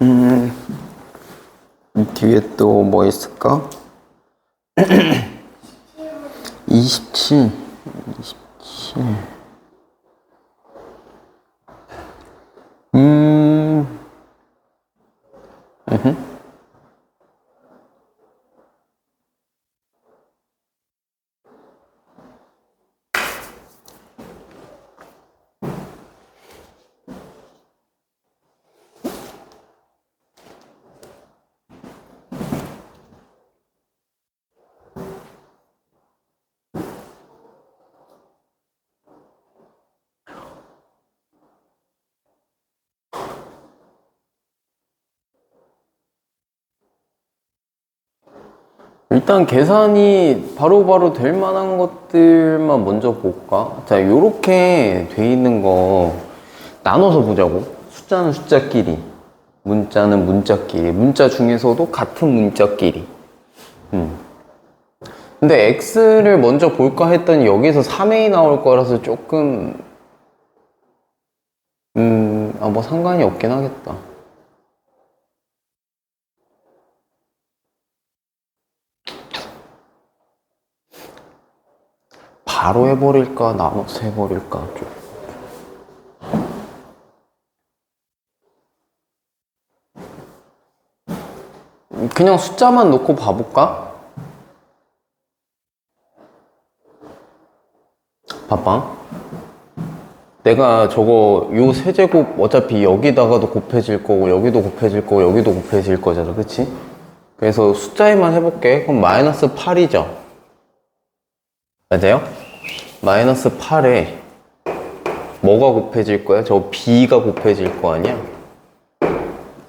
음, 이 뒤에 또 뭐 있을까? 27. 27. 음, 일단 계산이 바로바로 될 만한 것들만 먼저 볼까? 자, 요렇게 돼 있는 거 나눠서 보자고. 숫자는 숫자끼리, 문자는 문자끼리, 문자 중에서도 같은 문자끼리. 근데 x를 먼저 볼까 했더니 여기서 3a 나올 거라서 조금 뭐 상관이 없긴 하겠다. 바로 해버릴까 나눠서 해버릴까 좀. 그냥 숫자만 놓고 봐볼까? 봐봐. 내가 저거 요 세제곱 어차피 여기다가도 곱해질 거고 여기도 곱해질 거고 여기도 곱해질 거잖아, 그치? 그래서 숫자에만 해볼게. 그럼 마이너스 8이죠. 맞아요? 마이너스 8에 뭐가 곱해질 거야? 저 b가 곱해질 거 아니야?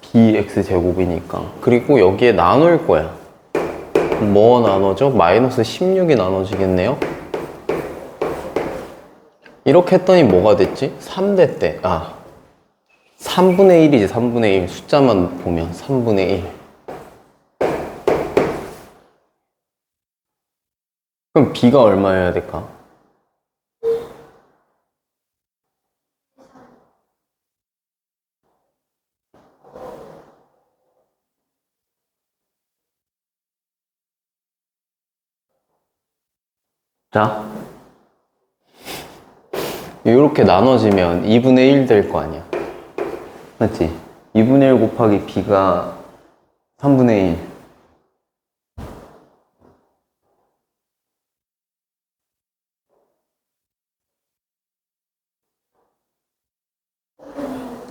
bx 제곱이니까. 그리고 여기에 나눌 거야. 뭐 나눠져? 마이너스 16이 나눠지겠네요? 이렇게 했더니 뭐가 됐지? 3대 때. 3분의 1이지, 3분의 1. 숫자만 보면 3분의 1. 그럼 b가 얼마여야 될까? 자, 이렇게 나눠지면 2분의 1 될 거 아니야. 맞지? 2분의 1 곱하기 b가 3분의 1.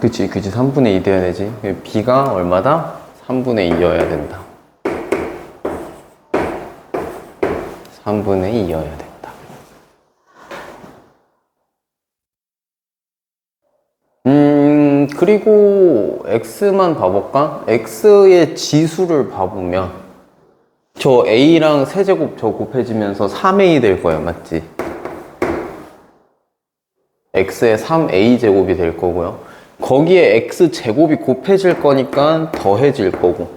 그치, 3분의 2 돼야 되지. b가 얼마다? 3분의 2여야 된다. 3분의 2여야 된다. 그리고 x만 봐볼까? x의 지수를 봐보면 저 a랑 세제곱 저 곱해지면서 3a 될 거야, 맞지? x의 3a 제곱이 될 거고요. 거기에 x 제곱이 곱해질 거니까 더해질 거고,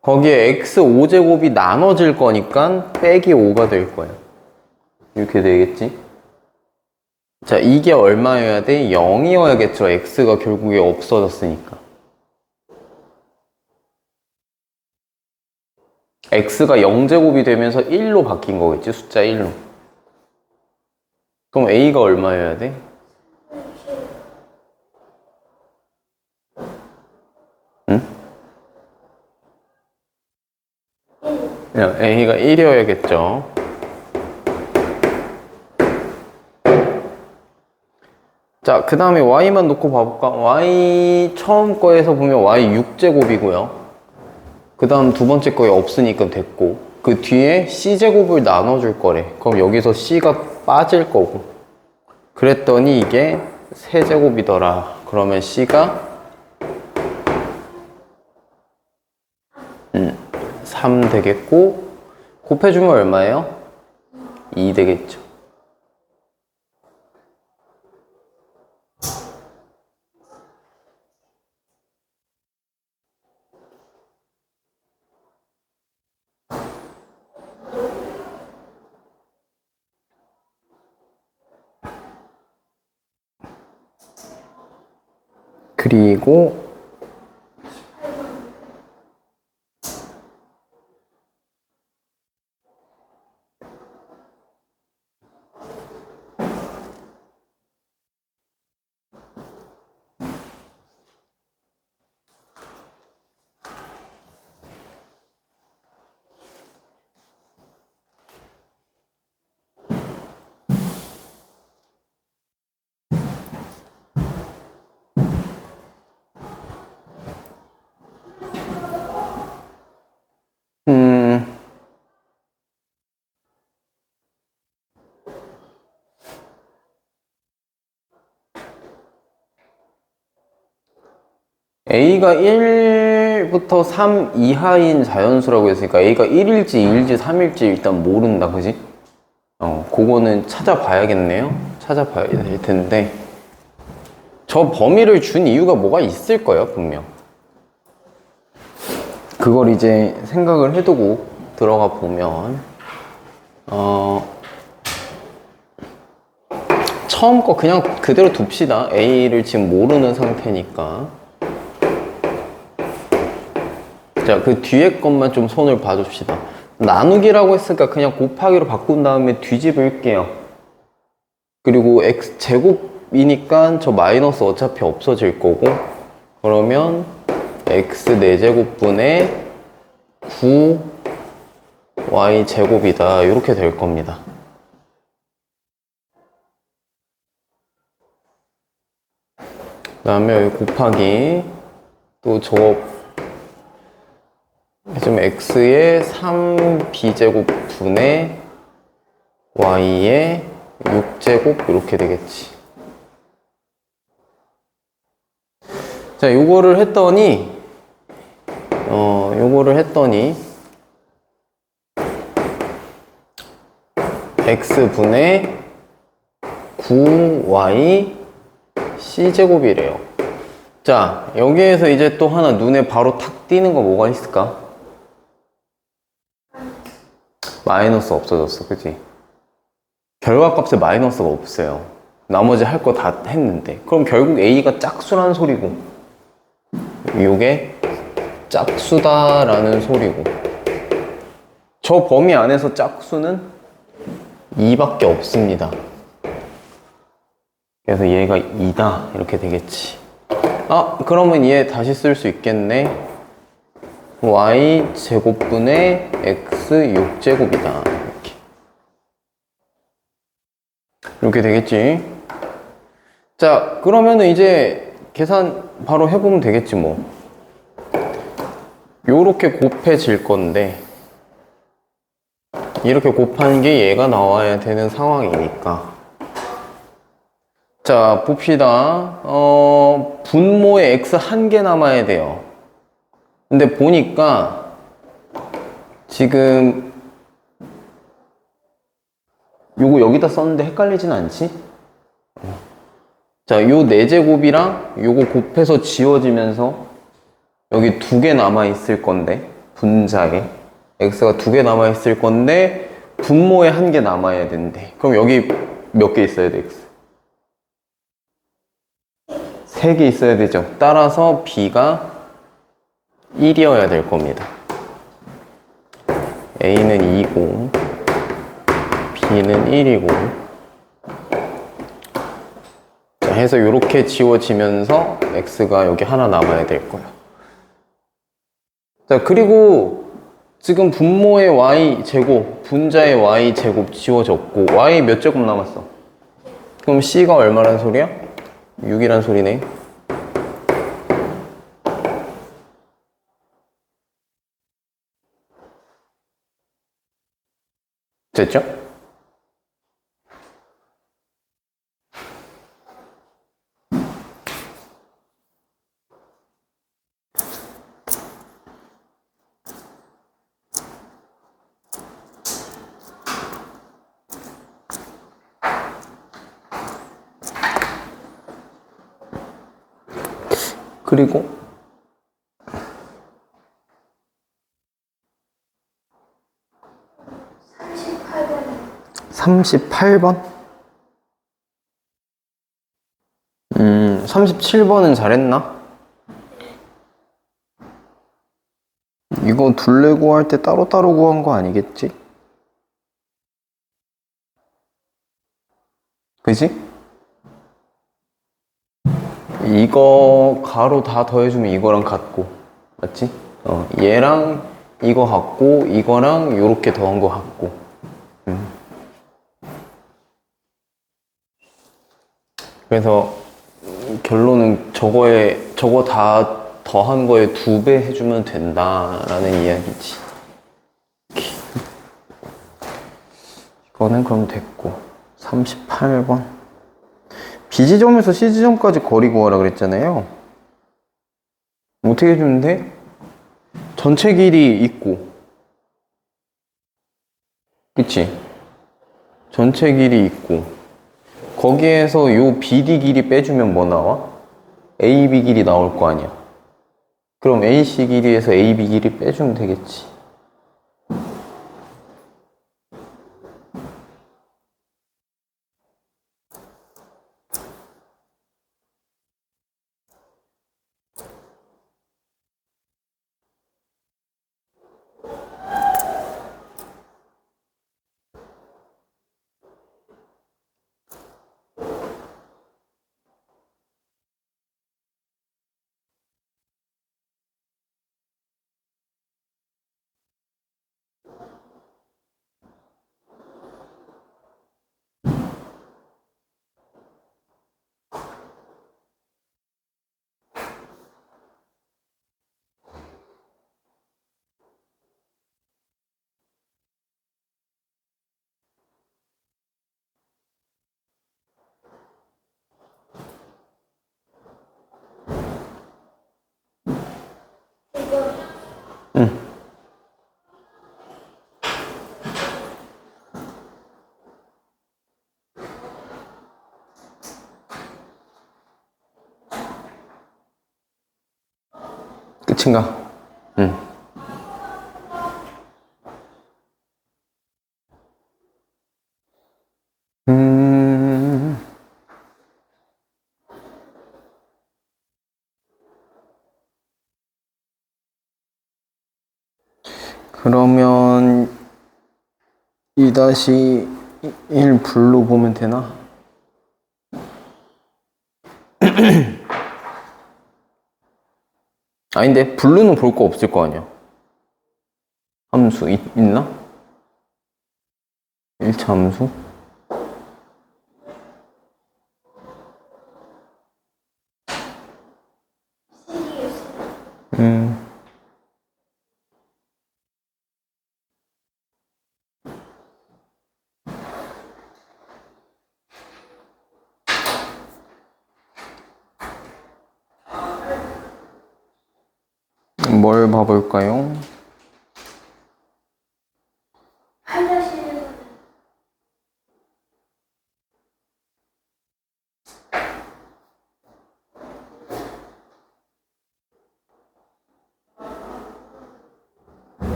거기에 x 5제곱이 나눠질 거니까 빼기 5가 될 거야. 이렇게 되겠지? 자, 이게 얼마여야 돼? 0이어야겠죠. x가 결국에 없어졌으니까. x가 0제곱이 되면서 1로 바뀐 거겠지, 숫자 1로. 그럼 a가 얼마여야 돼? 응? a가 1이어야겠죠. 자, 그 다음에 y만 놓고 봐볼까? y 처음 거에서 보면 y 6제곱이고요. 그 다음 두 번째 거에 없으니까 됐고, 그 뒤에 c제곱을 나눠줄 거래. 그럼 여기서 c가 빠질 거고, 그랬더니 이게 세제곱이더라. 그러면 c가 3 되겠고, 곱해주면 얼마예요? 2 되겠죠. 그리고 A가 1부터 3 이하인 자연수라고 했으니까 A가 1일지 2일지 3일지 일단 모른다, 그지? 그거는 찾아봐야겠네요. 찾아봐야 될 텐데 저 범위를 준 이유가 뭐가 있을 거예요, 분명. 그걸 이제 생각을 해두고 들어가 보면 처음 거 그냥 그대로 둡시다. A를 지금 모르는 상태니까. 자, 그 뒤에 것만 좀 손을 봐줍시다. 나누기라고 했으니까 그냥 곱하기로 바꾼 다음에 뒤집을게요. 그리고 x제곱이니까 저 마이너스 어차피 없어질 거고, 그러면 x 4제곱분의 9y제곱이다 이렇게 될 겁니다. 그 다음에 여기 곱하기 또 저 지금 x의 3b제곱분의 y의 6제곱 이렇게 되겠지. 자, 요거를 했더니 x분의 9y c제곱이래요. 자, 여기에서 이제 또 하나 눈에 바로 탁 띄는 거 뭐가 있을까? 마이너스 없어졌어, 그치? 결과값에 마이너스가 없어요. 나머지 할 거 다 했는데. 그럼 결국 A가 짝수라는 소리고, 요게 짝수다라는 소리고, 저 범위 안에서 짝수는 2밖에 없습니다. 그래서 얘가 2다 이렇게 되겠지. 그러면 얘 다시 쓸 수 있겠네. y 제곱분의 x 6제곱이다 이렇게 되겠지. 자, 그러면은 이제 계산 바로 해보면 되겠지 뭐. 요렇게 곱해질 건데 이렇게 곱하는 게 얘가 나와야 되는 상황이니까. 자, 봅시다. 분모에 x 한 개 남아야 돼요. 근데 보니까 지금 요거 여기다 썼는데 헷갈리진 않지? 자, 요 4제곱이랑 요거 곱해서 지워지면서 여기 2개 남아있을 건데, 분자에 x가 2개 남아있을 건데 분모에 1개 남아야 된대. 그럼 여기 몇 개 있어야 돼, x? 3개 있어야 되죠. 따라서 b가 1이어야 될 겁니다. A는 2고 B는 1이고. 자, 해서 이렇게 지워지면서 X가 여기 하나 남아야 될 거야. 자, 그리고 지금 분모의 Y제곱, 분자의 Y제곱 지워졌고 Y 몇 제곱 남았어? 그럼 C가 얼마란 소리야? 6이란 소리네. 됐죠? 그리고 38번? 37번은 잘했나? 이거 둘레 구할 때 따로따로 구한 거 아니겠지? 그지? 이거 가로 다 더해주면 이거랑 같고, 맞지? 얘랑 이거 같고, 이거랑 요렇게 더한 거 같고. 그래서 결론은 저거 다 더한 거에 2배 해주면 된다라는 이야기지. 이거는 그럼 됐고. 38번. B지점에서 C지점까지 거리 구하라 그랬잖아요. 어떻게 해주면 돼? 전체 길이 있고, 그치? 전체 길이 있고, 거기에서 요 BD 길이 빼주면 뭐 나와? AB 길이 나올 거 아니야. 그럼 AC 길이에서 AB 길이 빼주면 되겠지. 응. 끝인가? 응. 그러면 2-1 불로 보면 되나? 아닌데 블루는 볼 거 없을 거 아니야. 함수 있나? 1차 함수? 뭘 봐볼까요?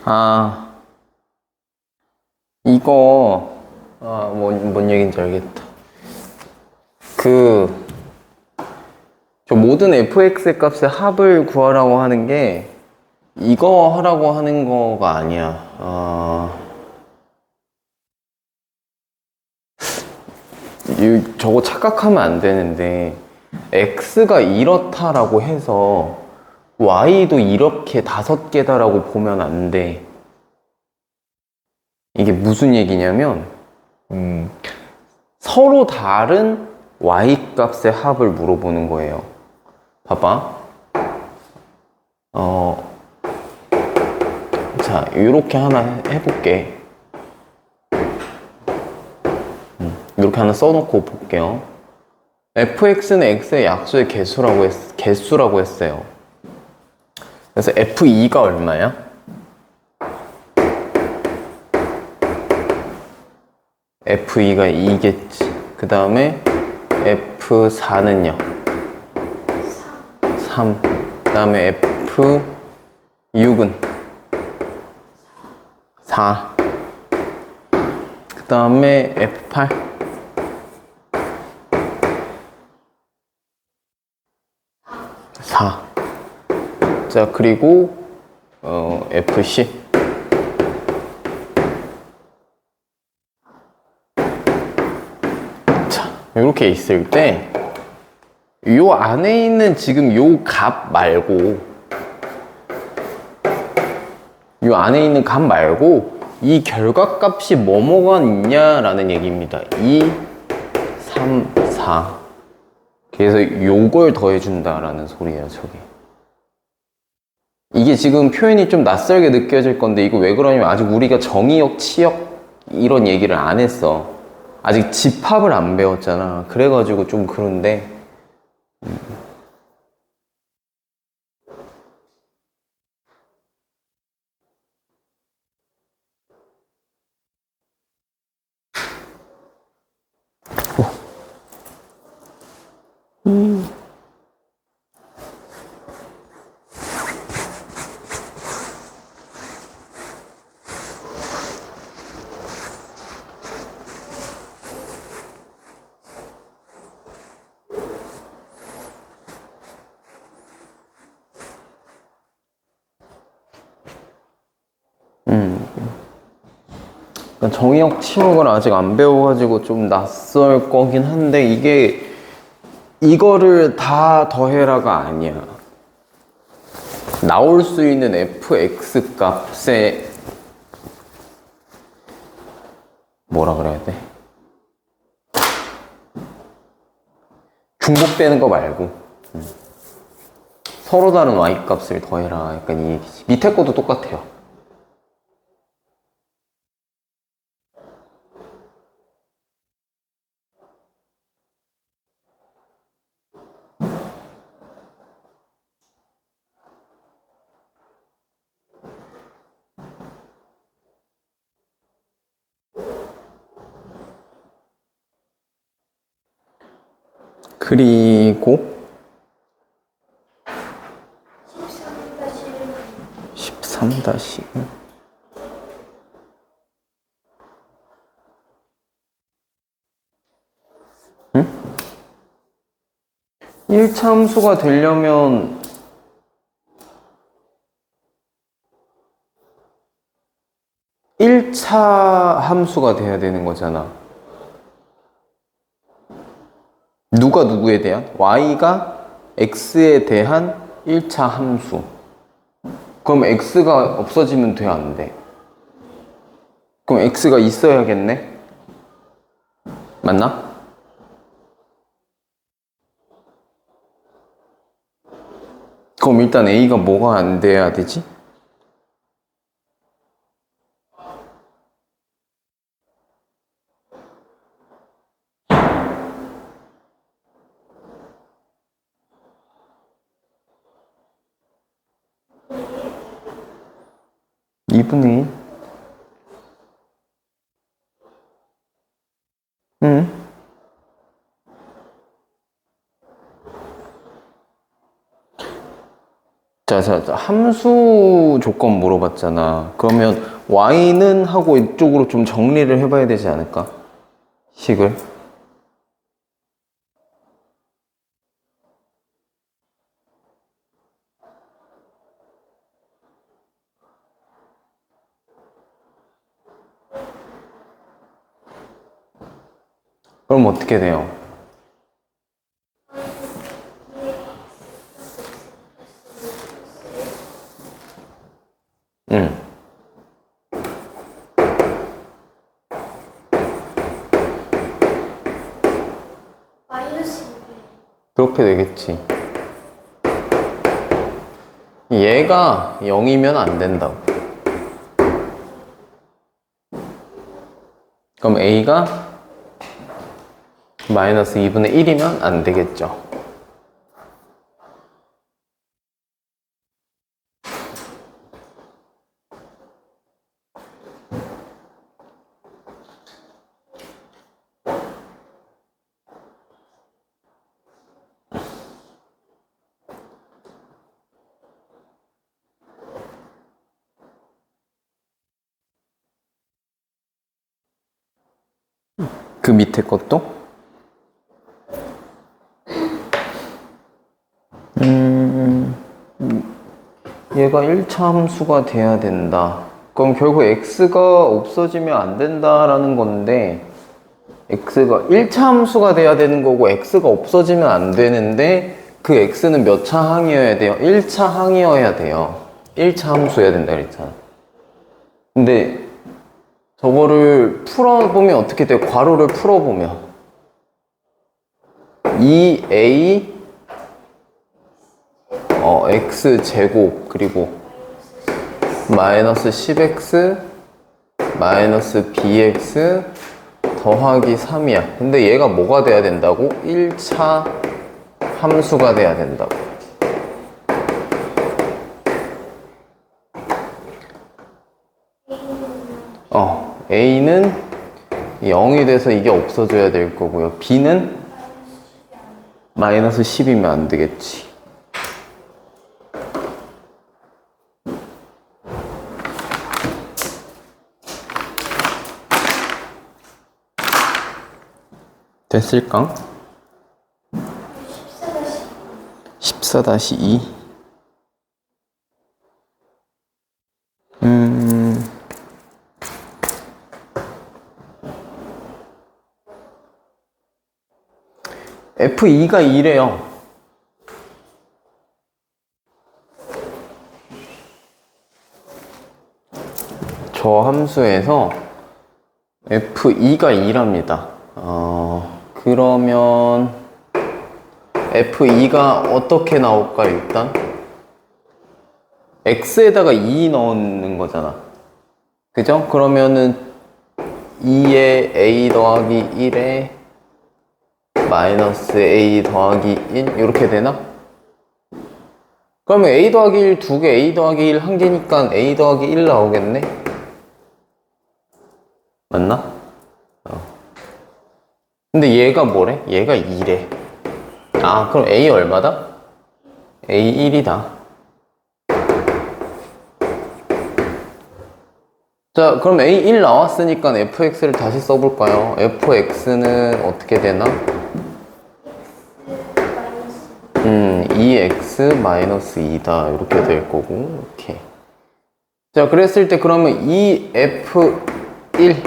아, 이거, 뭔 얘기인지 알겠다. 저 모든 fx의 값의 합을 구하라고 하는 게, 이거 하라고 하는 거가 아니야. 저거 착각하면 안 되는데, x가 이렇다라고 해서, y도 이렇게 5개다라고 보면 안 돼. 이게 무슨 얘기냐면, 서로 다른 y 값의 합을 물어보는 거예요. 봐봐. 자, 이렇게 하나 해볼게. 이렇게 하나 써놓고 볼게요. fx는 x의 약수의 개수라고 했어요. 그래서 f2가 얼마야? f2가 2겠지. 그 다음에 f4는요? 3. 그 다음에 f6은 4. 그 다음에 f8 4. 자, 그리고 FC. 자, 이렇게 있을 때 요 안에 있는 지금 요 값 말고 요 안에 있는 값 말고 이 결과값이 뭐뭐가 있냐라는 얘기입니다. 2, 3, 4. 그래서 요걸 더해준다라는 소리예요, 저게. 이게 지금 표현이 좀 낯설게 느껴질 건데 이거 왜 그러냐면 아직 우리가 정의역, 치역 이런 얘기를 안 했어. 아직 집합을 안 배웠잖아. 그래가지고 좀 그런데 정의역, 치역을 아직 안 배워가지고 좀 낯설 거긴 한데 이게 이거를 다 더해라가 아니야. 나올 수 있는 fx 값에 뭐라 그래야 돼? 중복되는 거 말고 서로 다른 y 값을 더해라. 약간 이 얘기지. 밑에 것도 똑같아요. 그리고 13-1 응? 1차 함수가 되려면 일차 함수가 돼야 되는 거잖아. 누가 누구에 대한? y가 x에 대한 1차 함수. 그럼 x가 없어지면 돼, 안 돼? 그럼 x가 있어야겠네? 맞나? 그럼 일단 a가 뭐가 안 돼야 되지? 이분의 1? 응? 자, 함수 조건 물어봤잖아. 그러면 y는 하고 이쪽으로 좀 정리를 해봐야 되지 않을까? 식을. 그럼 어떻게 돼요? 응. 그렇게 되겠지. 얘가 0이면 안 된다고. 그럼 a가 마이너스 2분의 1이면 안 되겠죠. 그 밑에 것도? 얘가 1차 함수가 돼야 된다. 그럼 결국 x가 없어지면 안 된다라는 건데, x가 1차 함수가 돼야 되는 거고 x가 없어지면 안 되는데, 그 x는 몇 차 항이어야 돼요? 1차 항이어야 돼요. 1차 함수여야 된다 그랬잖아. 근데 저거를 풀어보면 어떻게 돼요? 괄호를 풀어보면 2a x제곱 그리고 마이너스 10x 마이너스 bx 더하기 3이야. 근데 얘가 뭐가 돼야 된다고? 1차 함수가 돼야 된다고. A는 0이 돼서 이게 없어져야 될 거고요. B는 마이너스 10이면 안 되겠지. 됐을까? 14-2 F2가 2래요. 저 함수에서 F2가 2랍니다. 그러면 F2가 어떻게 나올까 일단? X에다가 2 넣는 거잖아. 그죠? 그러면은 2에 A 더하기 1에 마이너스 A 더하기 1 이렇게 되나? 그러면 A 더하기 1 두 개, A 더하기 1 한 개니까 A 더하기 1 나오겠네? 맞나? 근데 얘가 뭐래? 얘가 2래. 아, 그럼 A 얼마다? A 1이다. 자, 그럼 A 1 나왔으니까 fx를 다시 써볼까요? fx는 어떻게 되나? 2x 마이너스 2다. 이렇게 될 거고, 이렇게. 자, 그랬을 때 그러면 2f1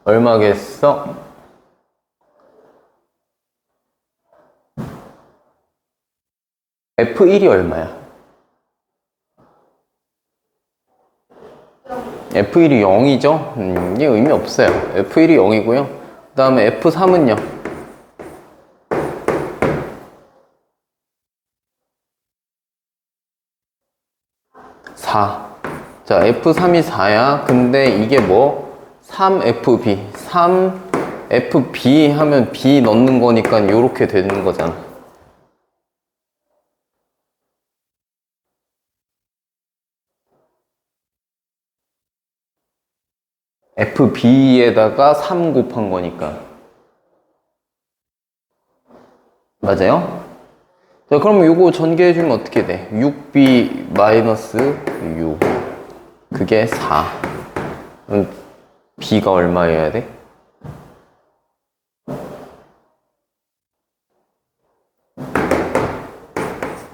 얼마겠어? F1이 얼마야? F1이 0이죠? 이게 의미 없어요. F1이 0이고요. 그 다음에 F3은요? 4. 자, F3이 4야. 근데 이게 뭐? 3FB. 3FB 하면 B 넣는 거니까 이렇게 되는 거잖아. FB에다가 3 곱한 거니까. 맞아요? 자, 그러면 요거 전개해주면 어떻게 돼? 6B 마이너스 6. 그게 4. B가 얼마여야 돼?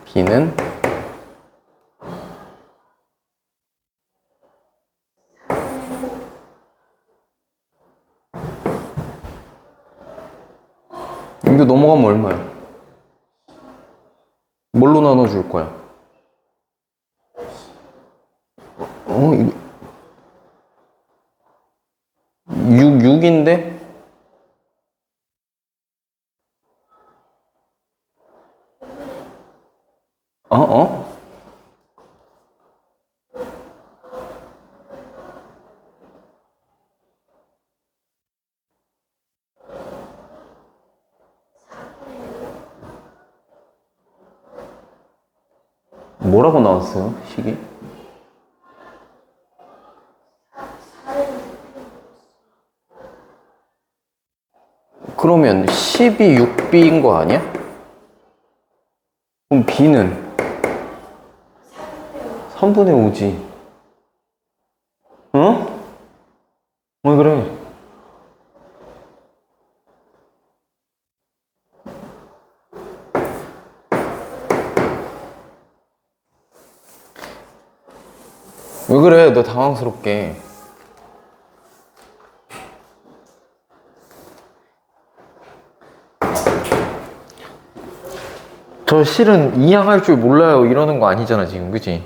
B는 이거 넘어가면 얼마야? 뭘로 나눠줄 거야? 이거 6인데? 어? 뭐라고 나왔어요? 식이? 그러면 10이 6B인 거 아니야? 그럼 B는 3분의 5지. 어? 왜 그래? 왜 그래? 너 당황스럽게. 저 실은 이양할 줄 몰라요 이러는 거 아니잖아 지금, 그치?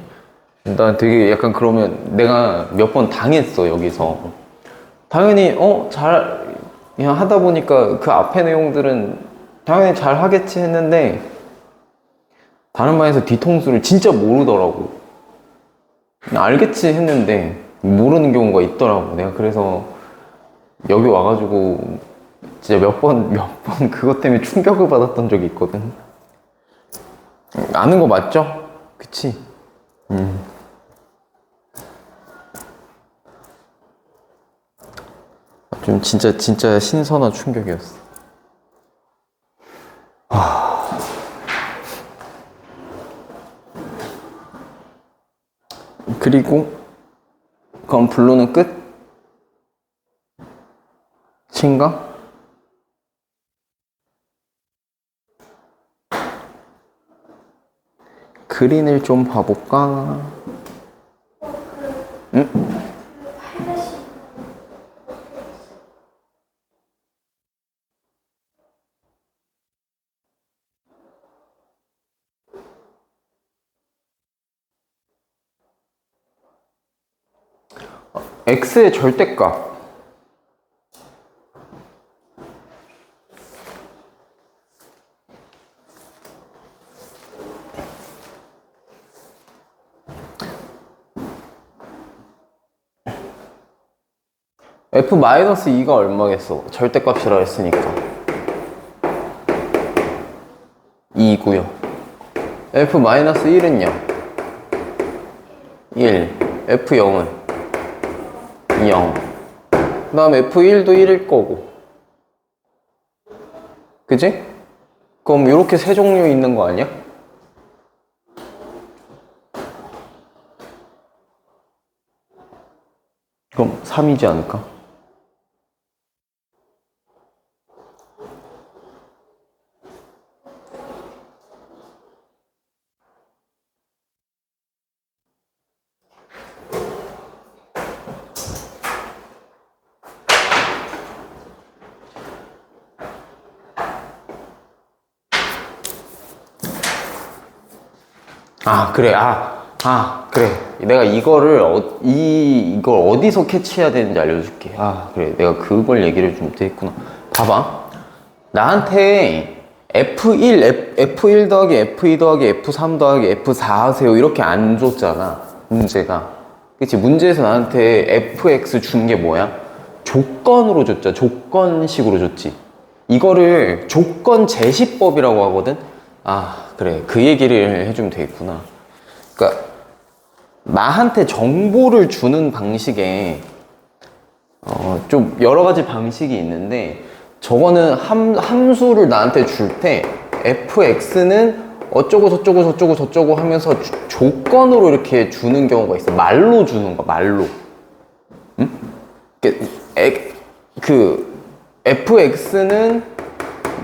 난 되게 약간 그러면 내가 몇 번 당했어 여기서. 당연히 잘 그냥 하다 보니까 그 앞에 내용들은 당연히 잘 하겠지 했는데 다른 반에서 뒤통수를 진짜 모르더라고. 그냥 알겠지 했는데 모르는 경우가 있더라고. 내가 그래서 여기 와가지고 진짜 몇 번 그것 때문에 충격을 받았던 적이 있거든. 아는 거 맞죠? 그치? 좀 진짜 신선한 충격이었어. 그리고 그럼 블루는 끝? 친가? 그린을 좀 봐볼까? 응? x의 절대값. f-2가 얼마겠어? 절대값이라 했으니까 2고요. f-1은요? 1. f0은 0. 그 다음 f1도 1일 거고, 그지? 그럼 이렇게 세 종류 있는 거 아니야? 그럼 3이지 않을까? 그래. 그래. 내가 이걸 어디서 캐치해야 되는지 알려줄게. 그래. 내가 그걸 얘기를 좀 못했구나. 봐봐. 나한테 F1 더하기 F2 더하기 F3 더하기 F4 하세요. 이렇게 안 줬잖아. 문제가. 그치? 문제에서 나한테 fx 준 게 뭐야? 조건으로 줬잖아. 조건식으로 줬지. 이거를 조건 제시법이라고 하거든? 그래. 그 얘기를 해주면 되겠구나. 그러니까 나한테 정보를 주는 방식에 좀 여러 가지 방식이 있는데, 저거는 함수를 나한테 줄 때 fx는 어쩌고 저쩌고 하면서 조건으로 이렇게 주는 경우가 있어. 말로 주는 거야, 말로. 응? 그 fx는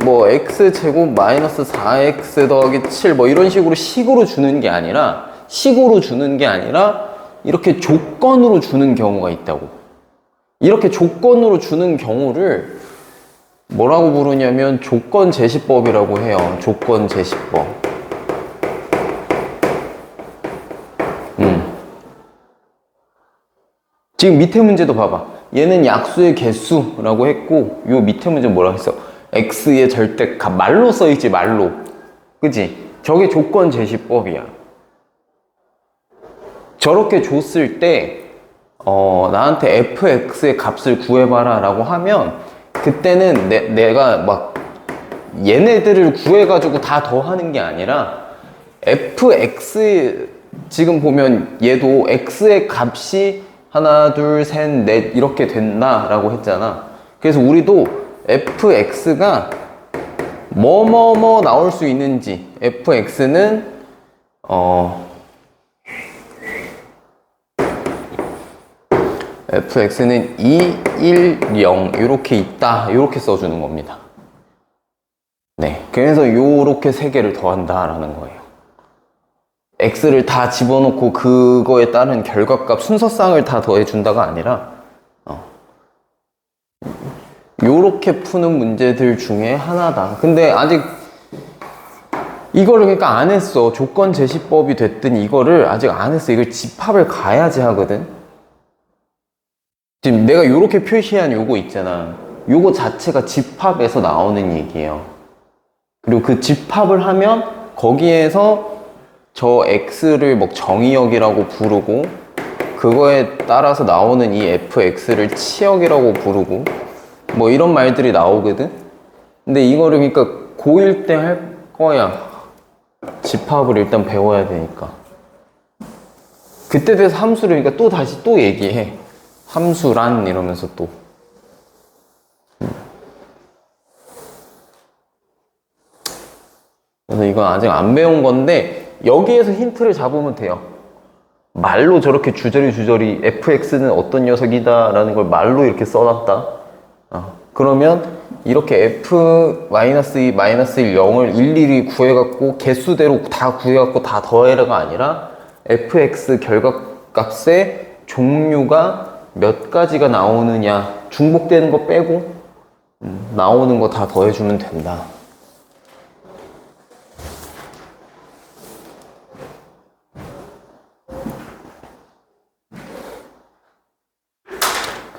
뭐 x제곱 마이너스 4x 더하기 7 뭐 이런 식으로 주는 게 아니라 이렇게 조건으로 주는 경우가 있다고. 이렇게 조건으로 주는 경우를 뭐라고 부르냐면 조건 제시법이라고 해요. 조건 제시법. 지금 밑에 문제도 봐봐. 얘는 약수의 개수라고 했고, 요 밑에 문제 뭐라고 했어? x의 절대값. 말로 써있지, 말로. 그치? 저게 조건 제시법이야. 저렇게 줬을 때 나한테 fx의 값을 구해봐라 라고 하면, 그때는 내가 막 얘네들을 구해가지고 다 더하는 게 아니라 fx, 지금 보면 얘도 x의 값이 하나 둘 셋 넷 이렇게 된다 라고 했잖아. 그래서 우리도 fx가 뭐뭐뭐 나올 수 있는지, fx는 2, 1, 0 이렇게 있다, 이렇게 써주는 겁니다. 네, 그래서 요렇게 세 개를 더한다 라는 거예요. x를 다 집어넣고 그거에 따른 결과값 순서쌍을 다 더해준다가 아니라 요렇게 푸는 문제들 중에 하나다. 근데 아직 이거를 그러니까 안 했어. 조건 제시법이 됐든 이거를 아직 안 했어. 이걸 집합을 가야지 하거든. 지금 내가 요렇게 표시한 요거 있잖아. 요거 자체가 집합에서 나오는 얘기예요. 그리고 그 집합을 하면 거기에서 저 x를 뭐 정의역이라고 부르고 그거에 따라서 나오는 이 fx를 치역이라고 부르고 뭐 이런 말들이 나오거든. 근데 이거를 그러니까 고1 때 할 거야. 집합을 일단 배워야 되니까. 그때 돼서 함수를 그러니까 또 다시 또 얘기해. 함수란 이러면서 또. 그래서 이건 아직 안 배운 건데 여기에서 힌트를 잡으면 돼요. 말로 저렇게 주저리 fx는 어떤 녀석이다 라는 걸 말로 이렇게 써놨다. 그러면 이렇게 f-2, -1, -1, 0을 일일이 구해갖고 개수대로 다 구해갖고 다 더해라가 아니라 fx 결과값의 종류가 몇 가지가 나오느냐 중복되는 거 빼고 나오는 거 다 더해주면 된다.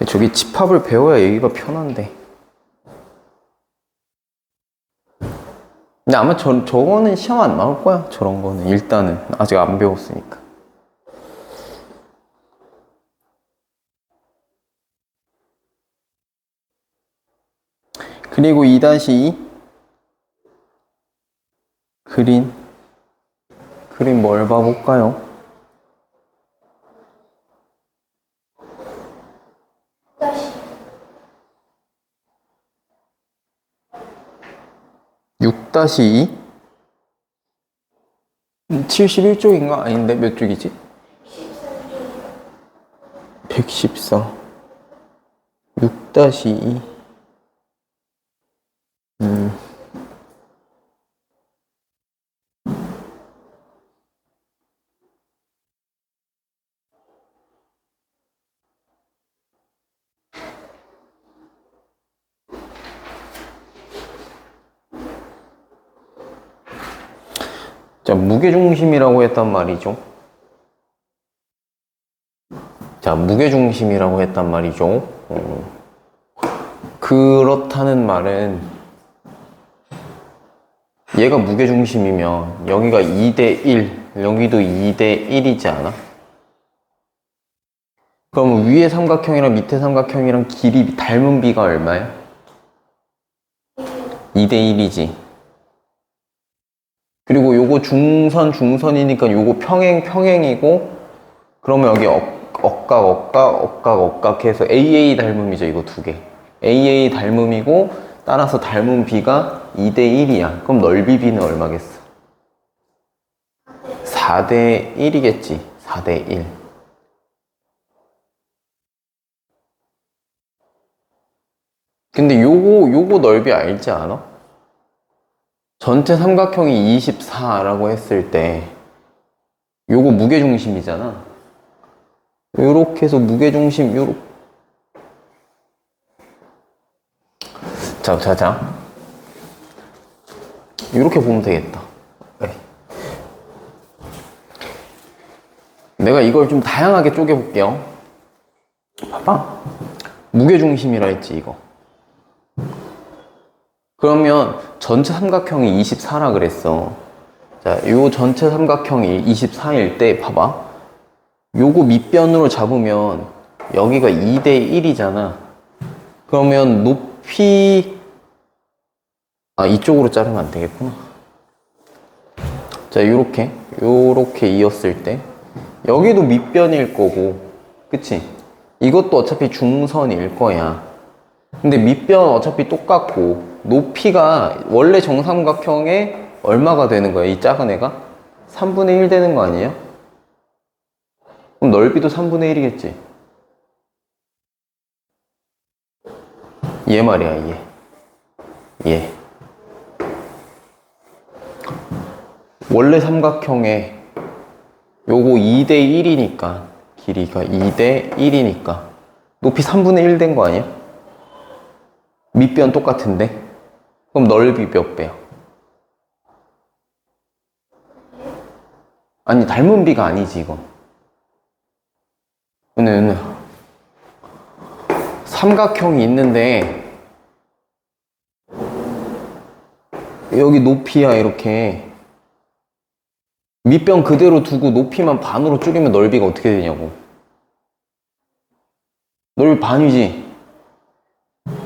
저기 집합을 배워야 얘기가 편한데. 근데 아마 저거는 시험 안 나올 거야. 저런 거는 일단은 아직 안 배웠으니까. 그리고 2-2 그린 뭘 봐볼까요? 다시 6-2 71쪽인가? 아닌데 몇 쪽이지? 114 6-2 자, 무게중심이라고 했단 말이죠. 자, 무게중심이라고 했단 말이죠. 그렇다는 말은 얘가 무게중심이면 여기가 2대1, 여기도 2대1이지 않아? 그럼 위에 삼각형이랑 밑에 삼각형이랑 길이 닮은 비가 얼마야? 2대1이지. 그리고 요거 중선이니까 요거 평행이고 그러면 여기 억각 해서 AA 닮음이죠. 이거 두 개. AA 닮음이고 따라서 닮은 B가 2대1이야. 그럼 넓이 B는 얼마겠어? 4대1이겠지. 4대1. 근데 요거 넓이 알지 않아? 전체 삼각형이 24라고 했을 때 요거 무게중심이잖아. 요렇게 해서 무게중심 요렇게 자 요렇게 보면 되겠다. 내가 이걸 좀 다양하게 쪼개볼게요. 봐봐. 무게중심이라 했지 이거. 그러면 전체 삼각형이 24라 그랬어. 자, 요 전체 삼각형이 24일 때 봐봐. 요거 밑변으로 잡으면 여기가 2대1이잖아. 그러면 높이 이쪽으로 자르면 안 되겠구나. 자, 요렇게 이었을 때 여기도 밑변일 거고, 그치? 이것도 어차피 중선일 거야. 근데 밑변 어차피 똑같고 높이가 원래 정삼각형에 얼마가 되는 거야? 이 작은 애가? 3분의 1 되는 거 아니에요? 그럼 넓이도 3분의 1이겠지? 얘 말이야, 얘. 원래 삼각형에 요거 2대 1이니까 길이가 2대 1이니까 높이 3분의 1 된 거 아니야? 밑변 똑같은데? 그럼 넓이 몇 배야? 아니 닮은 비가 아니지 이건. 얘는 삼각형이 있는데 여기 높이야 이렇게 밑변 그대로 두고 높이만 반으로 줄이면 넓이가 어떻게 되냐고. 넓이 반이지.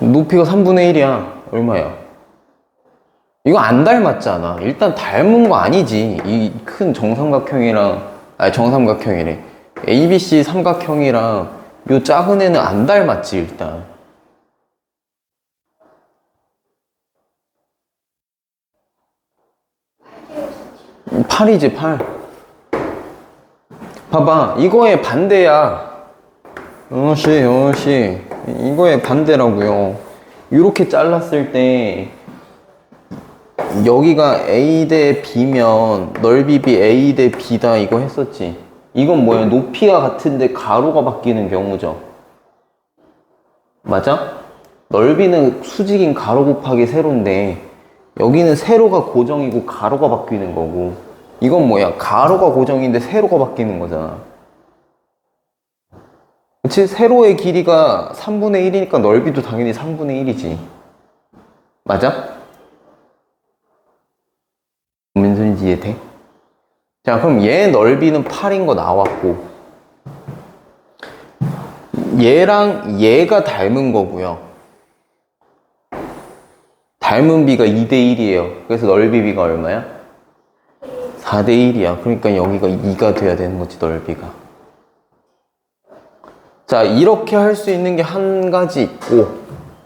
높이가 3분의 1이야. 얼마야? 이거 안 닮았잖아. 일단 닮은 거 아니지. 이 큰 정삼각형이랑, 아니 정삼각형이래. ABC 삼각형이랑 요 작은 애는 안 닮았지 일단. 팔이지 팔. 봐봐 이거의 반대야. 영어씨 이거의 반대라고요. 이렇게 잘랐을 때 여기가 A 대 B면 넓이 B A 대 B다 이거 했었지. 이건 뭐야? 높이가 같은데 가로가 바뀌는 경우죠. 맞아? 넓이는 수직인 가로 곱하기 세로인데 여기는 세로가 고정이고 가로가 바뀌는 거고, 이건 뭐야? 가로가 고정인데 세로가 바뀌는 거잖아. 그치? 세로의 길이가 3분의 1이니까 넓이도 당연히 3분의 1이지. 맞아? 무슨 소리인지 이해돼? 자, 그럼 얘 넓이는 8인 거 나왔고, 얘랑 얘가 닮은 거고요. 닮은 비가 2대 1이에요. 그래서 넓이 비가 얼마야? 4대 1이야. 그러니까 여기가 2가 돼야 되는 거지, 넓이가. 자, 이렇게 할 수 있는 게 한 가지 있고,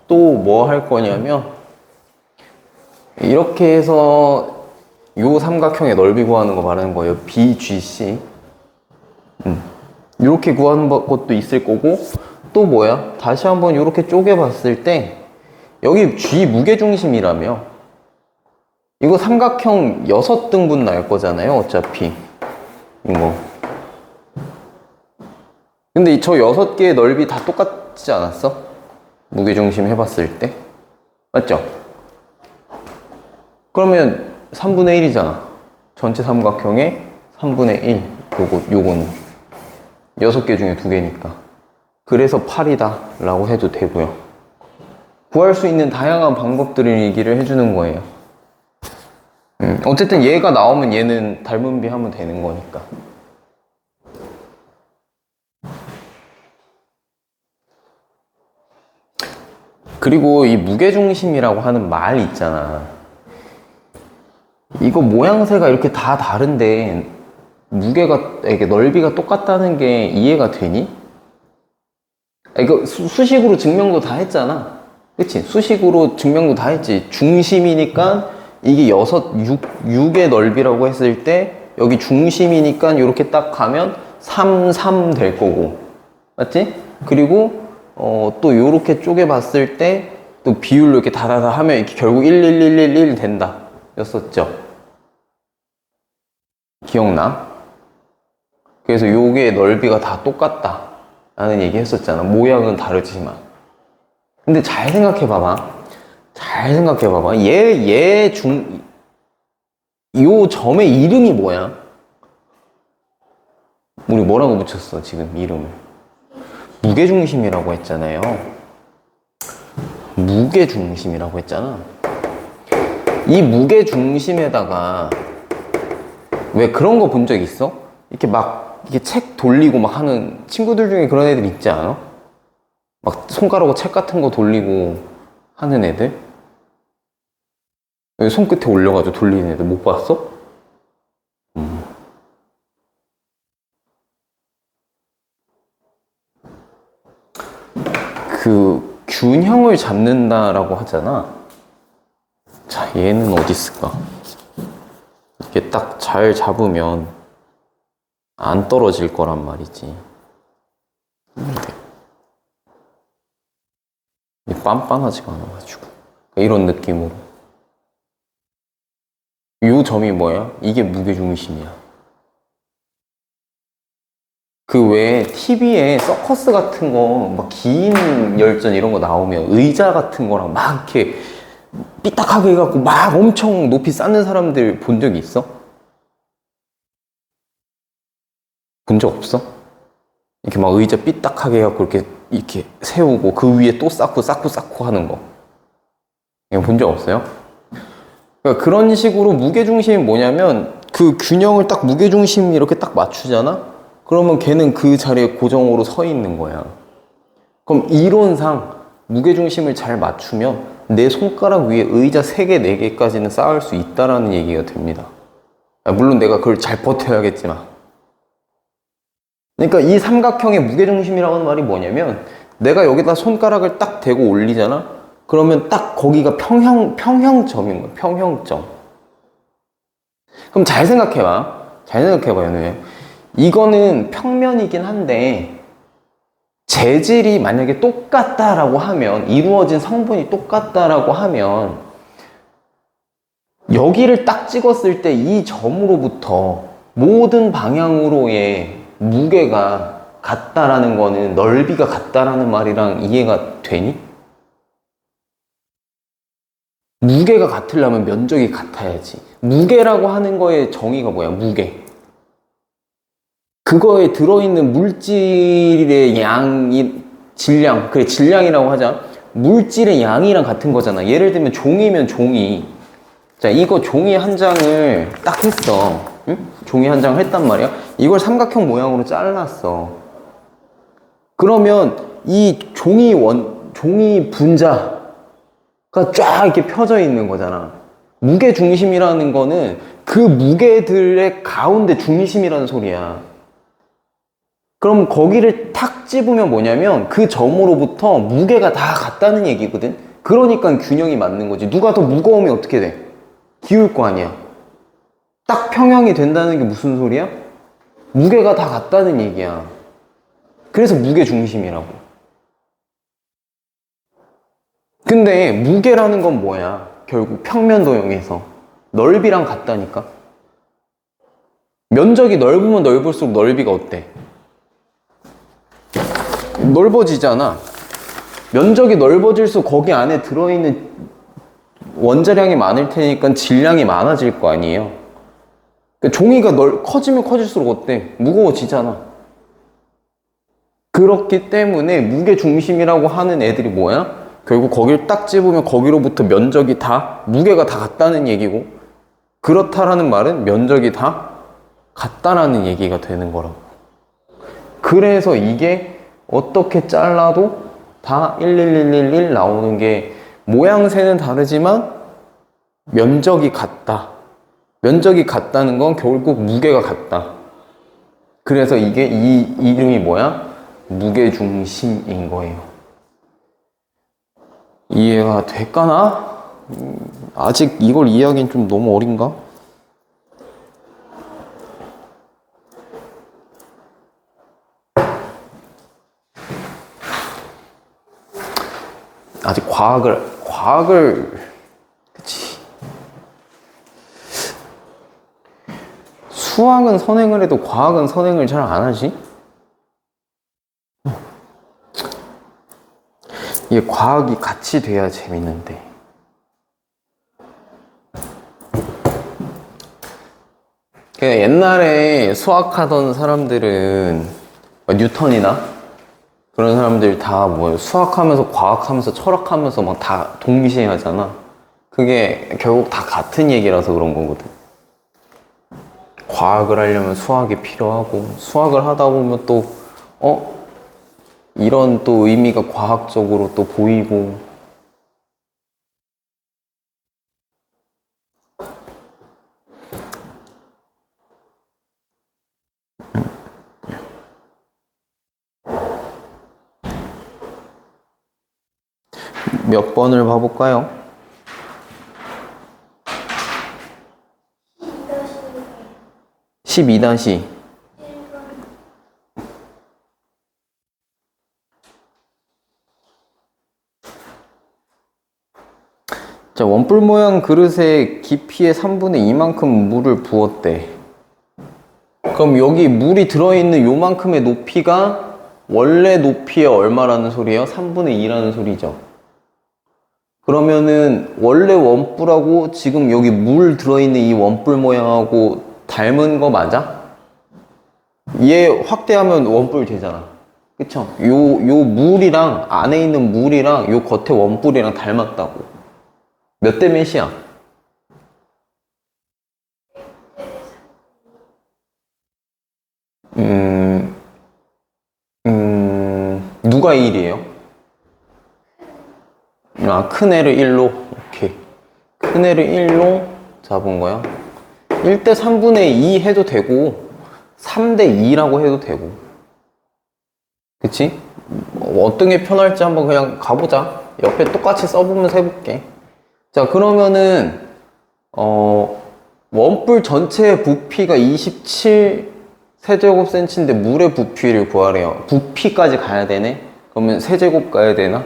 또 뭐 할 거냐면, 이렇게 해서 요 삼각형의 넓이 구하는 거 말하는 거예요. BGC. 이렇게 구하는 것도 있을 거고, 또 뭐야? 다시 한번 이렇게 쪼개봤을 때, 여기 G 무게중심이라며. 이거 삼각형 6등분 날 거잖아요, 어차피. 이거. 근데 저 6개의 넓이 다 똑같지 않았어? 무게중심 해봤을 때. 맞죠? 그러면 3분의 1이잖아. 전체 삼각형의 3분의 1. 요거는. 6개 중에 2개니까. 그래서 8이다. 라고 해도 되고요. 구할 수 있는 다양한 방법들을 얘기를 해주는 거예요. 어쨌든 얘가 나오면 얘는 닮은 비 하면 되는 거니까. 그리고 이 무게중심이라고 하는 말 있잖아. 이거 모양새가 이렇게 다 다른데 무게가, 이게 넓이가 똑같다는 게 이해가 되니? 이거 수식으로 증명도 다 했잖아. 그치? 수식으로 증명도 다 했지. 중심이니까 이게 6의 넓이라고 했을 때 여기 중심이니까 이렇게 딱 가면 3, 3 될 거고. 맞지? 그리고 또 요렇게 쪼개봤을 때 또 비율로 이렇게 다다다 하면 이렇게 결국 1, 1, 1, 1, 1 된다. 였었죠? 기억나? 그래서 요게 넓이가 다 똑같다 라는 얘기 했었잖아. 모양은 다르지만. 근데 잘 생각해봐봐. 잘 생각해봐봐. 요 점의 이름이 뭐야? 우리 뭐라고 붙였어, 지금 이름을? 무게중심이라고 했잖아요. 무게중심이라고 했잖아. 이 무게중심에다가 왜 그런 거 본 적 있어? 이렇게 막 이렇게 책 돌리고 막 하는 친구들 중에 그런 애들 있지 않아? 막 손가락으로 책 같은 거 돌리고 하는 애들? 여기 손끝에 올려가지고 돌리는 애들 못 봤어? 그 균형을 잡는다라고 하잖아. 자, 얘는 어디 있을까? 이게 딱 잘 잡으면 안 떨어질 거란 말이지. 빤빤하지가 않아가지고 이런 느낌으로. 이 점이 뭐야? 이게 무게중심이야. 그 왜 TV에 서커스 같은 거 막 긴 열전 이런 거 나오면 의자 같은 거랑 막 이렇게 삐딱하게 해갖고 막 엄청 높이 쌓는 사람들 본 적 있어? 본 적 없어? 이렇게 막 의자 삐딱하게 해갖고 이렇게 세우고 그 위에 또 쌓고 하는 거. 이거 본 적 없어요? 그러니까 그런 식으로 무게중심이 뭐냐면 그 균형을 딱 무게중심 이렇게 딱 맞추잖아? 그러면 걔는 그 자리에 고정으로 서 있는 거야. 그럼 이론상 무게중심을 잘 맞추면 내 손가락 위에 의자 3개, 4개까지는 쌓을 수 있다라는 얘기가 됩니다. 물론 내가 그걸 잘 버텨야겠지만. 그러니까 이 삼각형의 무게중심이라고 하는 말이 뭐냐면 내가 여기다 손가락을 딱 대고 올리잖아? 그러면 딱 거기가 평형점인 거야. 평형점. 그럼 잘 생각해봐. 연우야. 이거는 평면이긴 한데 재질이 만약에 똑같다라고 하면, 이루어진 성분이 똑같다라고 하면 여기를 딱 찍었을 때 이 점으로부터 모든 방향으로의 무게가 같다라는 거는 넓이가 같다라는 말이랑 이해가 되니? 무게가 같으려면 면적이 같아야지. 무게라고 하는 거의 정의가 뭐야? 무게. 그거에 들어있는 물질의 양이, 질량, 그래, 질량이라고 하자. 물질의 양이랑 같은 거잖아. 예를 들면 종이면 종이. 자, 이거 종이 한 장을 딱 했어. 응? 종이 한 장을 했단 말이야. 이걸 삼각형 모양으로 잘랐어. 그러면 이 종이 분자가 쫙 이렇게 펴져 있는 거잖아. 무게 중심이라는 거는 그 무게들의 가운데 중심이라는 소리야. 그럼 거기를 탁 집으면 뭐냐면 그 점으로부터 무게가 다 같다는 얘기거든. 그러니까 균형이 맞는 거지. 누가 더 무거우면 어떻게 돼? 기울 거 아니야. 딱 평형이 된다는 게 무슨 소리야? 무게가 다 같다는 얘기야. 그래서 무게 중심이라고. 근데 무게라는 건 뭐야? 결국 평면 도형에서 넓이랑 같다니까. 면적이 넓으면 넓을수록 넓이가 어때? 넓어지잖아. 면적이 넓어질수록 거기 안에 들어있는 원자량이 많을 테니까 질량이 많아질 거 아니에요. 그러니까 종이가 커지면 커질수록 어때? 무거워지잖아. 그렇기 때문에 무게중심이라고 하는 애들이 뭐야? 결국 거기를 딱 집으면 거기로부터 면적이 다, 무게가 다 같다는 얘기고, 그렇다라는 말은 면적이 다 같다라는 얘기가 되는 거라고. 그래서 이게 어떻게 잘라도 다 11111 나오는 게, 모양새는 다르지만 면적이 같다. 면적이 같다는 건 결국 무게가 같다. 그래서 이게 이 이름이 뭐야? 무게중심인 거예요. 이해가 될까나? 아직 이걸 이해하기엔 좀 너무 어린가? 아직 과학을, 그치. 수학은 선행을 해도 과학은 선행을 잘 안 하지? 이게 과학이 같이 돼야 재밌는데. 그냥 옛날에 수학하던 사람들은 뉴턴이나 그런 사람들 다 뭐 수학하면서 과학하면서 철학하면서 막 다 동시에 하잖아. 그게 결국 다 같은 얘기라서 그런 거거든. 과학을 하려면 수학이 필요하고, 수학을 하다 보면 또 이런 또 의미가 과학적으로 또 보이고. 몇 번을 봐볼까요? 12-1. 자, 원뿔 모양 그릇에 깊이의 3분의 2만큼 물을 부었대. 그럼 여기 물이 들어있는 요만큼의 높이가 원래 높이의 얼마라는 소리예요? 3분의 2라는 소리죠. 그러면은 원래 원뿔하고 지금 여기 물 들어있는 이 원뿔 모양하고 닮은 거 맞아? 얘 확대하면 원뿔 되잖아. 그쵸? 요 물이랑 안에 있는 물이랑 요 겉에 원뿔이랑 닮았다고. 몇 대 몇이야? 누가 1이에요? 아, 큰 애를 1로? 오케이. 큰 애를 1로 잡은 거야. 1대 3분의 2 해도 되고, 3대 2라고 해도 되고. 그치? 어떤 게 편할지 한번 그냥 가보자. 옆에 똑같이 써보면서 해볼게. 자, 그러면은, 원뿔 전체 부피가 27 세제곱센치인데 물의 부피를 구하래요. 부피까지 가야 되네? 그러면 세제곱 가야 되나?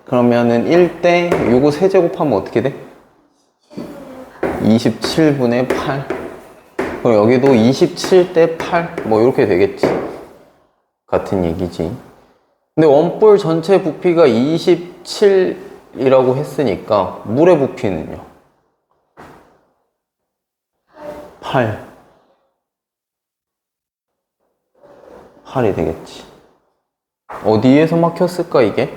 그러면은 1대 요거 세제곱하면 어떻게 돼? 27분의 8. 그럼 여기도 27대 8. 뭐 이렇게 되겠지. 같은 얘기지. 근데 원뿔 전체 부피가 27이라고 했으니까 물의 부피는요? 8. 8이 되겠지. 어디에서 막혔을까 이게?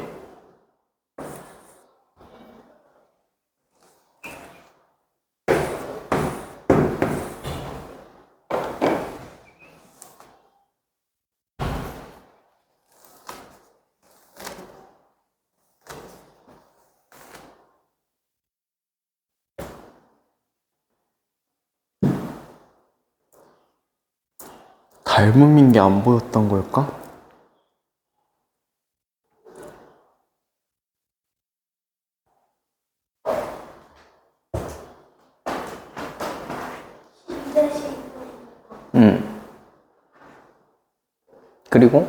닮음인 게 안 보였던 걸까? 그리고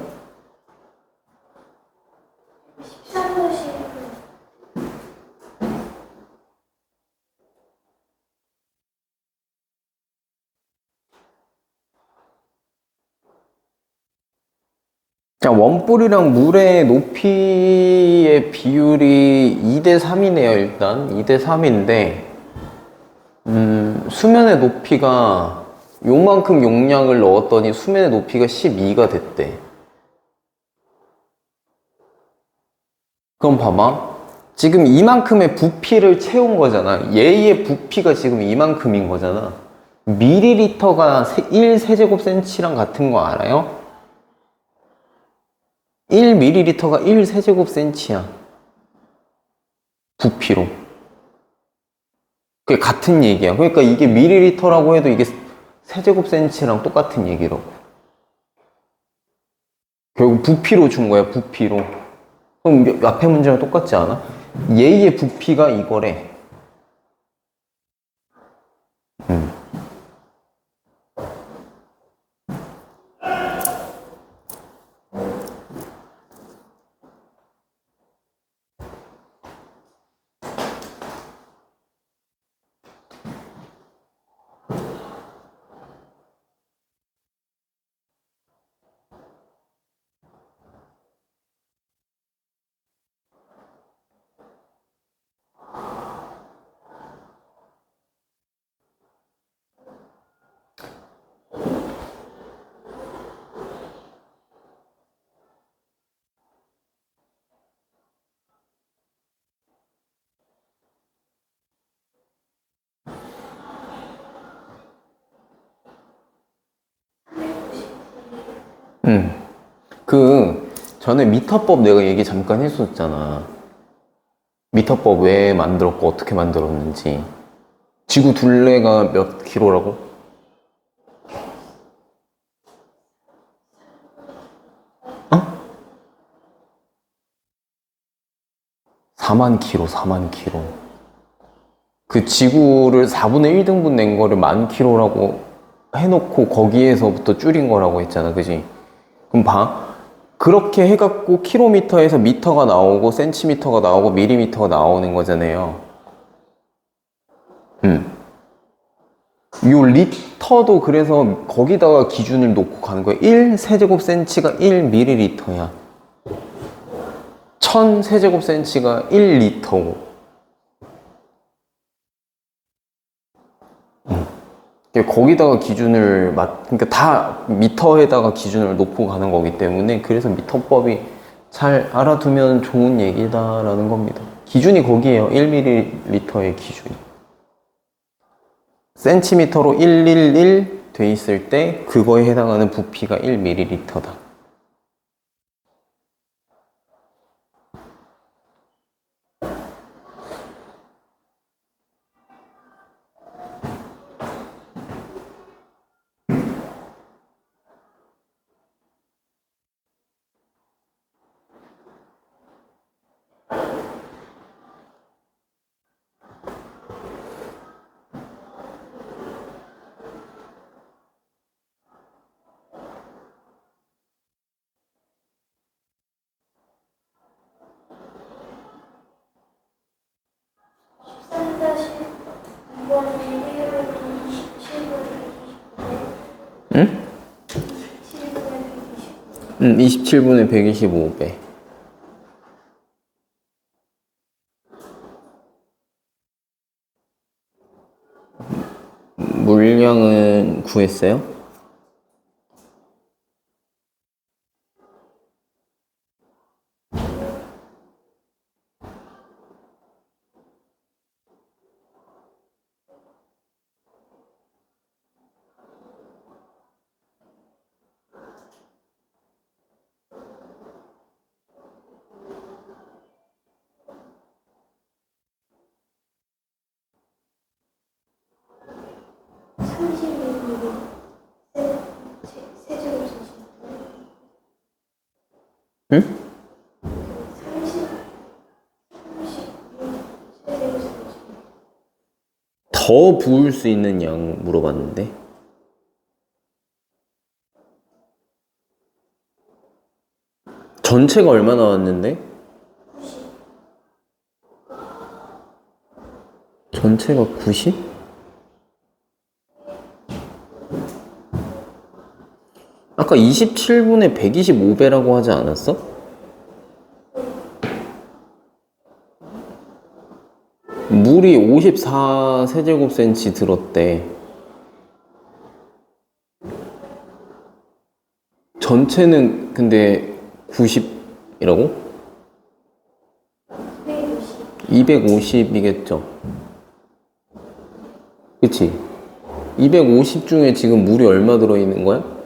자, 원뿔이랑 물의 높이의 비율이 2대 3이네요. 일단 2대 3인데 수면의 높이가 요만큼 용량을 넣었더니 수면의 높이가 12가 됐대. 그럼 봐봐. 지금 이만큼의 부피를 채운 거잖아. 얘의 부피가 지금 이만큼인 거잖아. 밀리리터가 1세제곱센치랑 같은 거 알아요? 1ml가 1세제곱센치야. 부피로. 그게 같은 얘기야. 그러니까 이게 밀리리터라고 해도 이게 세제곱센치랑 똑같은 얘기라고. 결국 부피로 준 거야, 부피로. 그럼 앞에 문제랑 똑같지 않아? 얘의 부피가 이거래. 전에 미터법 내가 얘기 잠깐 했었잖아. 미터법 왜 만들었고 어떻게 만들었는지. 지구 둘레가 몇 킬로라고? 4만 킬로, 4만 킬로. 그 지구를 4분의 1등분 낸 거를 10,000킬로라고 해놓고 거기에서부터 줄인 거라고 했잖아. 그지? 그럼 봐. 그렇게 해갖고 킬로미터에서 미터가 나오고 센티미터가 나오고 밀리미터가 나오는 거잖아요. 요 리터도 그래서 거기다가 기준을 놓고 가는 거예요. 1세제곱센치가 1ml야. 1000세제곱센치가 1리터고. 거기다가 기준을 그러니까 다 미터에다가 기준을 놓고 가는 거기 때문에 그래서 미터법이 잘 알아두면 좋은 얘기다라는 겁니다. 기준이 거기에요. 1ml의 기준이. 센티미터로 111 돼 있을 때 그거에 해당하는 부피가 1ml다. 응? 27분의 125배. 물량은 구했어요? 응? 더 부을 수 있는 양 물어봤는데. 전체가 얼마 나왔는데? 전체가 90? 아까 27분의 125배라고 하지 않았어? 물이 54세제곱센치 들었대. 전체는 근데 90이라고? 250이겠죠. 그치? 250 중에 지금 물이 얼마 들어있는 거야?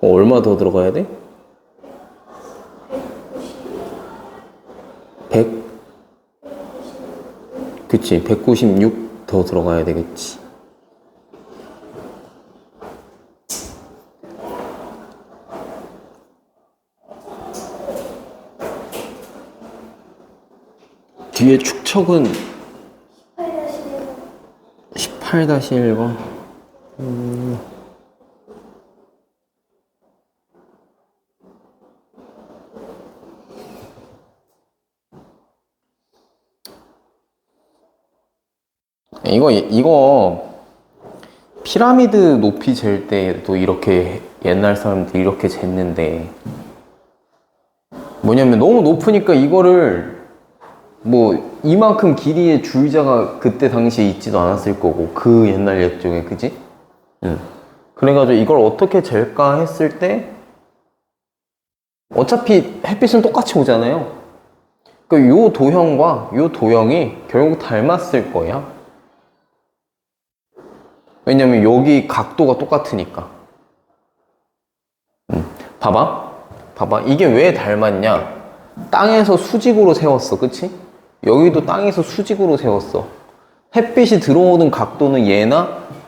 얼마 더 들어가야 돼? 100? 그치, 196 더 들어가야 되겠지. 뒤에 축척은 18-1번. 이거 피라미드 높이 잴 때도 이렇게 옛날 사람들이 이렇게 쟀는데 뭐냐면 너무 높으니까 이거를 뭐 이만큼 길이의 줄자가 그때 당시에 있지도 않았을 거고 그 옛날 옛 쪽에 그지? 응. 그래가지고 이걸 어떻게 잴까 했을 때 어차피 햇빛은 똑같이 오잖아요. 그러니까 요 도형과 요 도형이 결국 닮았을 거야. 왜냐면 여기 각도가 똑같으니까. 봐봐. 이게 왜 닮았냐? 땅에서 수직으로 세웠어. 그치? 여기도 땅에서 수직으로 세웠어. 햇빛이 들어오는 각도는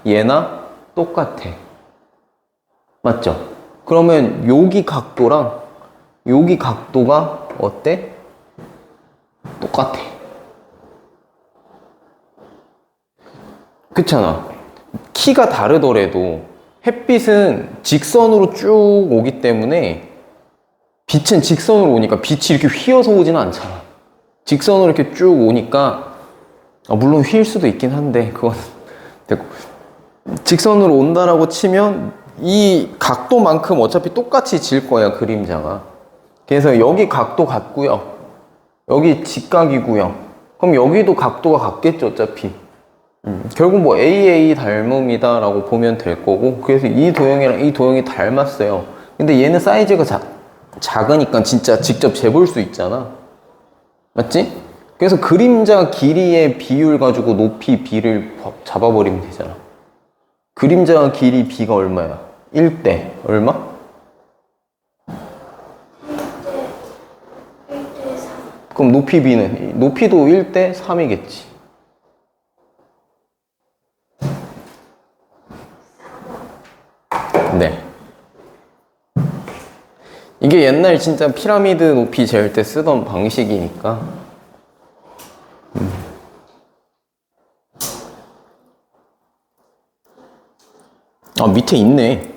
얘나 똑같아. 맞죠? 그러면 여기 각도랑 여기 각도가 어때? 똑같아. 그렇잖아. 키가 다르더라도 햇빛은 직선으로 쭉 오기 때문에 빛은 직선으로 오니까 빛이 이렇게 휘어서 오지는 않잖아. 직선으로 이렇게 쭉 오니까 물론 휠 수도 있긴 한데 그건 됐고 직선으로 온다라고 치면 이 각도만큼 어차피 똑같이 질 거야, 그림자가. 그래서 여기 각도 같고요. 여기 직각이고요. 그럼 여기도 각도가 같겠죠, 어차피. 결국 뭐 AA 닮음이다라고 보면 될 거고, 그래서 이 도형이랑 이 도형이 닮았어요. 근데 얘는 사이즈가 작으니까 진짜 직접 재볼 수 있잖아. 맞지? 그래서 그림자 길이의 비율 가지고 높이 B를 잡아버리면 되잖아. 그림자 길이 B가 얼마야? 1대 얼마? 1대 3. 그럼 높이 B는? 높이도 1대 3이겠지. 네. 이게 옛날 진짜 피라미드 높이 잴 때 쓰던 방식이니까. 아, 밑에 있네.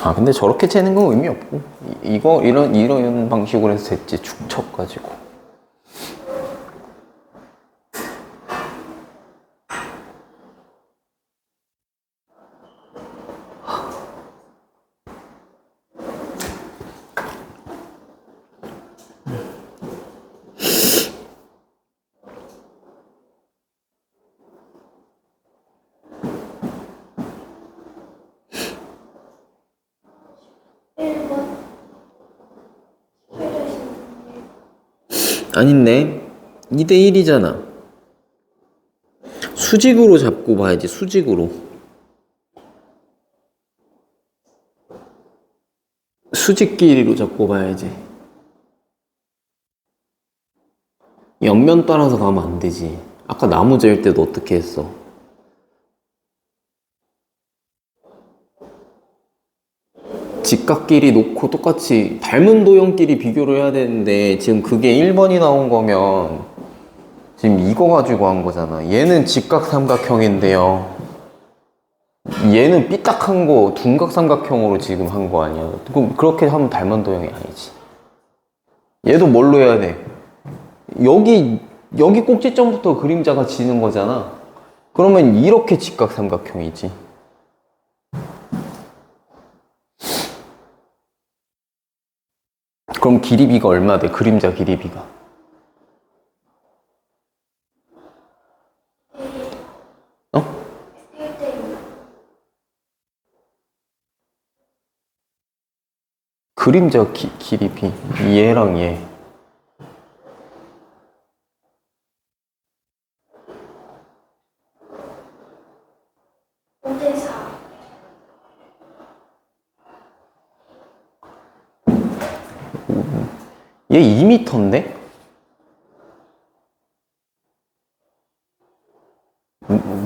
아, 근데 저렇게 재는 건 의미 없고. 이런 방식으로 해서 됐지. 축 쳐가지고. 아닌데. 2대1이잖아. 수직으로 잡고 봐야지, 수직으로. 수직 길이로 잡고 봐야지. 옆면 따라서 가면 안 되지. 아까 나무 젤 때도 어떻게 했어? 직각끼리 놓고 똑같이 닮은 도형끼리 비교를 해야 되는데 지금 그게 1번이 나온 거면 지금 이거 가지고 한 거잖아. 얘는 직각삼각형인데요. 얘는 삐딱한 거 둔각삼각형으로 지금 한 거 아니야. 그럼 그렇게 하면 닮은 도형이 아니지. 얘도 뭘로 해야 돼? 여기 꼭지점부터 그림자가 지는 거잖아. 그러면 이렇게 직각삼각형이지. 그럼 길이비가 얼마 돼? 그림자 길이비가. 어? 1대 2. 그림자 길이비. 얘랑 얘. 대 4. 얘 2m인데?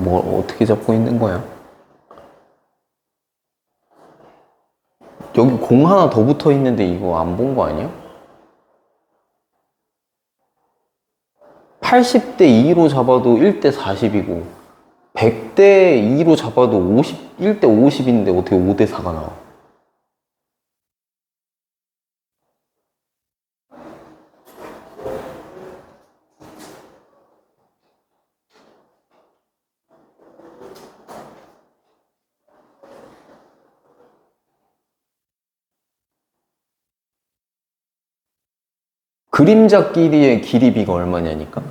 뭐 어떻게 잡고 있는 거야? 여기 공 하나 더 붙어 있는데 이거 안 본 거 아니야? 80대 2로 잡아도 1대 40이고 100대 2로 잡아도 1대 50인데 어떻게 5대 4가 나와? 그림자끼리의 길이비가 얼마냐니까?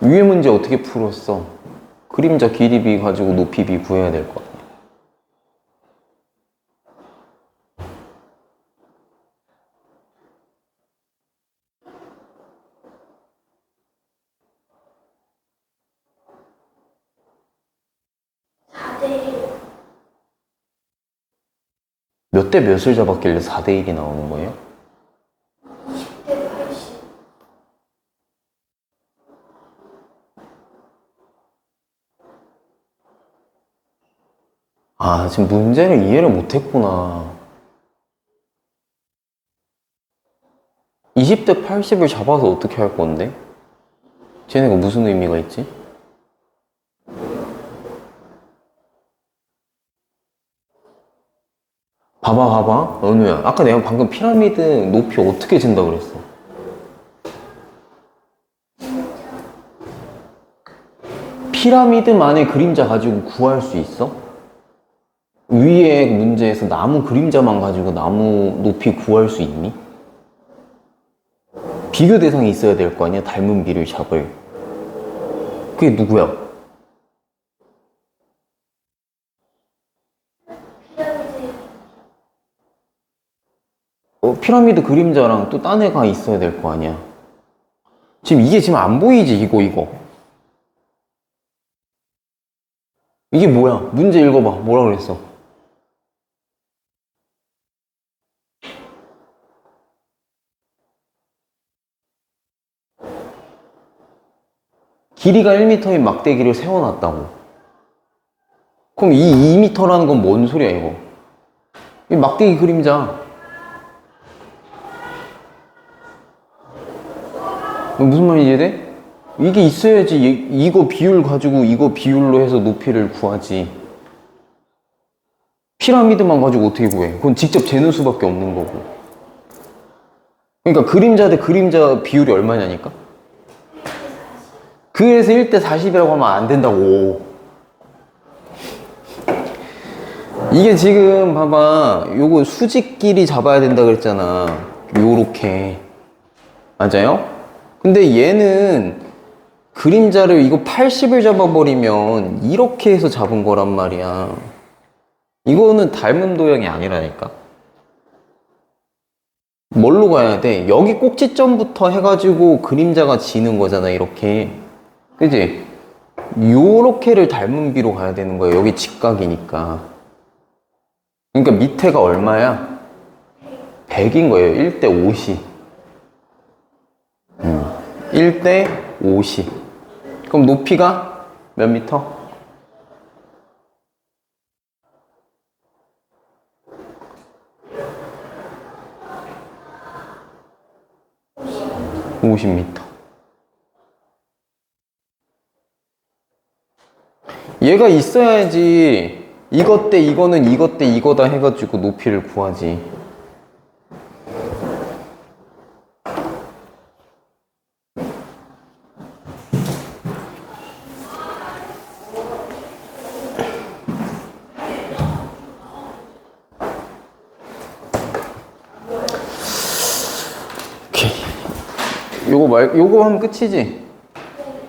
위에 문제 어떻게 풀었어? 그림자 길이비 가지고 높이비 구해야 될 거 아니야. 몇 대 몇을 잡았길래 4대 1이 나오는 거예요? 20대 80. 아, 지금 문제를 이해를 못했구나. 20대 80을 잡아서 어떻게 할 건데? 쟤네가 무슨 의미가 있지? 봐봐, 은우야. 아까 내가 방금 피라미드 높이 어떻게 재다 그랬어? 피라미드만의 그림자 가지고 구할 수 있어? 위에 문제에서 나무 그림자만 가지고 나무 높이 구할 수 있니? 비교 대상이 있어야 될 거 아니야? 닮은 비를 잡을. 그게 누구야? 피라미드. 피라미드 그림자랑 또 딴 애가 있어야 될 거 아니야? 지금 안 보이지? 이거. 이게 뭐야? 문제 읽어봐. 뭐라 그랬어? 길이가 1m인 막대기를 세워놨다고. 그럼 이 2m라는 건 뭔 소리야, 이거? 이 막대기 그림자. 무슨 말인지 이해돼? 이게 있어야지 이거 비율 가지고 이거 비율로 해서 높이를 구하지. 피라미드만 가지고 어떻게 구해? 그건 직접 재는 수밖에 없는 거고. 그러니까 그림자 대 그림자 비율이 얼마냐니까? 그래서 1대 40이라고 하면 안 된다고. 이게 지금 봐봐, 요거 수직끼리 잡아야 된다 그랬잖아. 요렇게. 맞아요? 근데 얘는 그림자를 이거 80을 잡아버리면 이렇게 해서 잡은 거란 말이야. 이거는 닮은 도형이 아니라니까. 뭘로 가야 돼? 여기 꼭지점부터 해가지고 그림자가 지는 거잖아, 이렇게. 그지? 요렇게를 닮은 비로 가야 되는 거야. 여기 직각이니까. 그러니까 밑에가 얼마야? 100인 거예요. 1대 50. 1대 50. 그럼 높이가 몇 미터? 50m. 얘가 있어야지 이것 대 이거는 이것 대 이거다 해가지고 높이를 구하지. 오케이. 요거 하면 끝이지?